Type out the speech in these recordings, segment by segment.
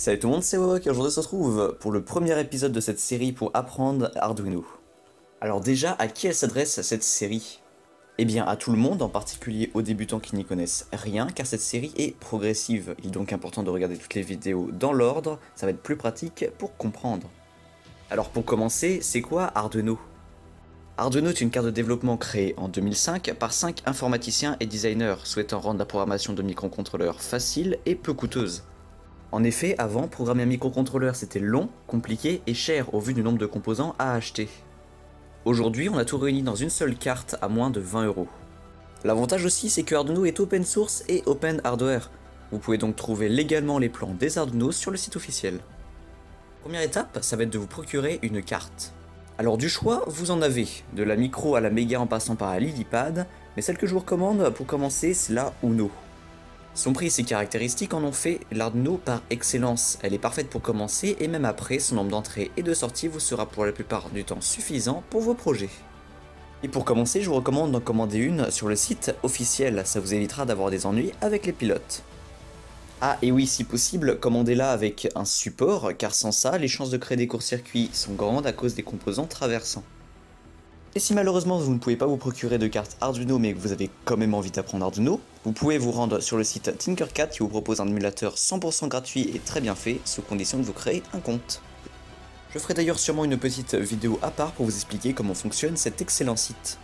Salut tout le monde, c'est Wawak et aujourd'hui on se retrouve pour le premier épisode de cette série pour apprendre Arduino. Alors déjà, à qui elle s'adresse cette série? Eh bien à tout le monde, en particulier aux débutants qui n'y connaissent rien, car cette série est progressive. Il est donc important de regarder toutes les vidéos dans l'ordre, ça va être plus pratique pour comprendre. Alors pour commencer, c'est quoi Arduino? Arduino est une carte de développement créée en 2005 par 5 informaticiens et designers souhaitant rendre la programmation de microcontrôleurs facile et peu coûteuse. En effet, avant, programmer un microcontrôleur c'était long, compliqué et cher au vu du nombre de composants à acheter. Aujourd'hui, on a tout réuni dans une seule carte à moins de 20 €. L'avantage aussi, c'est que Arduino est open source et open hardware. Vous pouvez donc trouver légalement les plans des Arduino sur le site officiel. Première étape, ça va être de vous procurer une carte. Alors du choix, vous en avez, de la micro à la méga en passant par la LilyPad, mais celle que je vous recommande pour commencer, c'est la Uno. Son prix et ses caractéristiques en ont fait l'Arduino par excellence. Elle est parfaite pour commencer et même après, son nombre d'entrées et de sorties vous sera pour la plupart du temps suffisant pour vos projets. Et pour commencer, je vous recommande d'en commander une sur le site officiel, ça vous évitera d'avoir des ennuis avec les pilotes. Ah et oui, si possible, commandez-la avec un support, car sans ça, les chances de créer des courts-circuits sont grandes à cause des composants traversants. Et si malheureusement vous ne pouvez pas vous procurer de carte Arduino mais que vous avez quand même envie d'apprendre Arduino, vous pouvez vous rendre sur le site Tinkercad qui vous propose un émulateur 100% gratuit et très bien fait, sous condition de vous créer un compte. Je ferai d'ailleurs sûrement une petite vidéo à part pour vous expliquer comment fonctionne cet excellent site.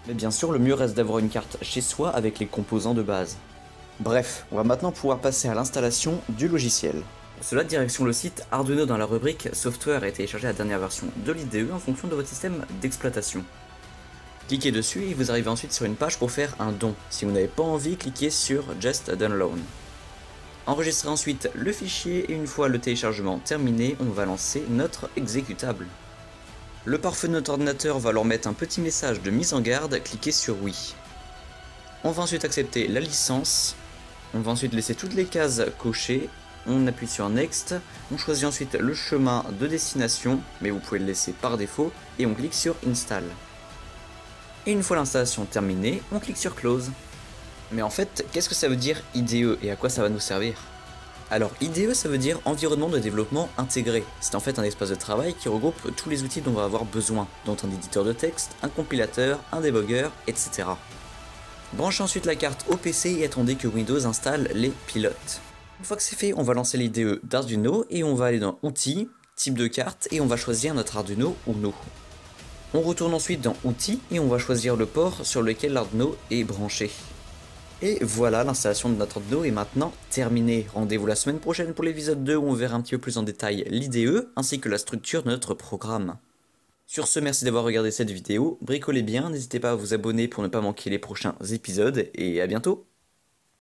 Mais bien sûr, le mieux reste d'avoir une carte chez soi avec les composants de base. Bref, on va maintenant pouvoir passer à l'installation du logiciel. Pour cela, direction le site Arduino dans la rubrique Software et téléchargez la dernière version de l'IDE en fonction de votre système d'exploitation. Cliquez dessus et vous arrivez ensuite sur une page pour faire un don. Si vous n'avez pas envie, cliquez sur Just Download. Enregistrez ensuite le fichier et une fois le téléchargement terminé, on va lancer notre exécutable. Le pare-feu de notre ordinateur va leur mettre un petit message de mise en garde, cliquez sur oui. On va ensuite accepter la licence, on va ensuite laisser toutes les cases cochées. On appuie sur Next, on choisit ensuite le chemin de destination, mais vous pouvez le laisser par défaut, et on clique sur Install. Et une fois l'installation terminée, on clique sur Close. Mais en fait, qu'est-ce que ça veut dire IDE et à quoi ça va nous servir? Alors IDE ça veut dire environnement de développement intégré. C'est en fait un espace de travail qui regroupe tous les outils dont on va avoir besoin, dont un éditeur de texte, un compilateur, un débogueur, etc. Branchez ensuite la carte au PC et attendez que Windows installe les pilotes. Une fois que c'est fait, on va lancer l'IDE d'Arduino et on va aller dans Outils, Type de carte et on va choisir notre Arduino Uno. On retourne ensuite dans Outils et on va choisir le port sur lequel l'Arduino est branché. Et voilà, l'installation de notre Arduino est maintenant terminée. Rendez-vous la semaine prochaine pour l'épisode 2 où on verra un petit peu plus en détail l'IDE ainsi que la structure de notre programme. Sur ce, merci d'avoir regardé cette vidéo, bricolez bien, n'hésitez pas à vous abonner pour ne pas manquer les prochains épisodes et à bientôt.